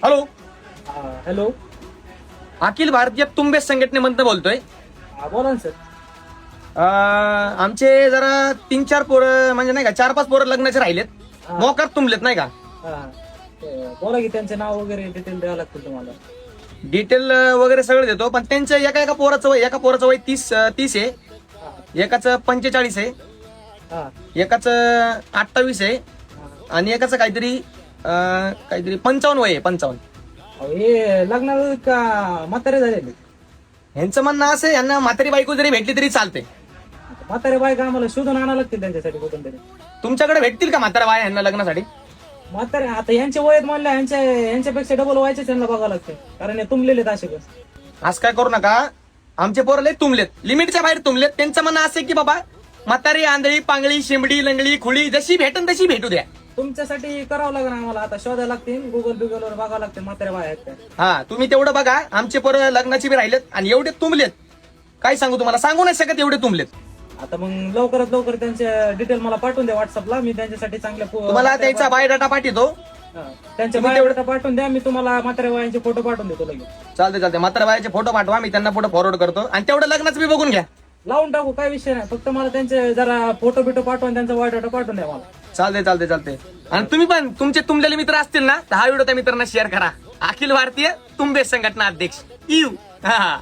Hello, hello. Akhil Bharatiya तुंबे संघटनेमधनं बोलतोय. बोला ना सर. आमचे जरा 3-4 पोरं म्हणजे नाही का 4-5 पोरं लग्नाचे राहिलेत, हा. मोकार तुंबलेत नाही का. बोला की त्यांचे नाव वगैरे डिटेल द्यावं लागतील तुम्हाला. डिटेल वगैरे सगळं देतो, पण त्यांचं एका पोराचं वय 30 आहे, हा, एकाचं 45 आहे, हा, एकाचं 28 आहे हा. आणि एकाचं काहीतरी 55 वय आहे, 55. अहो, हे लग्नाला का म्हातारे झालेले? ह्यांचं म्हणणं असं आहे, यांना म्हातारी बायको जरी भेटली तरी चालते. म्हातारे बायका आम्हाला शोधून आणावं लागतील त्यांच्यासाठी कुठून तरी. तुमच्याकडे भेटतील का म्हातारा बाय यांना लग्नासाठी? म्हातारे आता यांचे वयत म्हणलं यांच्यापेक्षा डबल व्हायचे त्यांना बघावं लागते, कारण हे तुंबलेले आहेत असे बस. असं काय करू नका, आमचे पोरं लय तुंबलेत, लिमिटच्या बाहेर तुंबलेत. त्यांचं म्हणणं असं आहे की बाबा म्हातारी, आंधळी, पांगळी, शिंबडी, लंगडी, खुळी जशी भेटन तशी भेटू द्या. तुमच्यासाठी करावं लागेल आम्हाला, आता शोधायला लागतील, गुगल वर बघावं लागतील म्हातारे बाय आहेत काय. हा, तुम्ही तेवढं बघा. आमचे पोरं लग्नाची बी राहिलेत आणि एवढे तुंबलेत, काय सांगू तुम्हाला, सांगू नाही शकत एवढे तुंबलेत. आता मग लवकरात लवकर त्यांचे डिटेल मला पाठवून द्या व्हॉट्सअपला. मी त्यांच्यासाठी चांगल्या तुम्हाला त्याचा बायोडाटा पाठवतो. त्यांच्या तुम्ही बायोडाटा पाठवून द्या, मी तुम्हाला म्हातारे बायांचे फोटो पाठवून देतो लगेच. चालते. म्हातारा बायाचे फोटो पाठवा, मी त्यांना फोटो फॉरवर्ड करतो आणि तेवढं लग्नाचं बी बघून घ्या. लावून टाकू, काय विषय नाही. फक्त मला त्यांचे जरा फोटो बिटो पाठवून त्यांचा बायोडाटा पाठवून द्या मला. चालते. आणि तुम्ही पण तुमचे तुंबलेले मित्र असतील ना, तर हा व्हिडिओ त्या मित्रांना शेअर करा. अखिल भारतीय तुंबे संघटना अध्यक्ष. हा.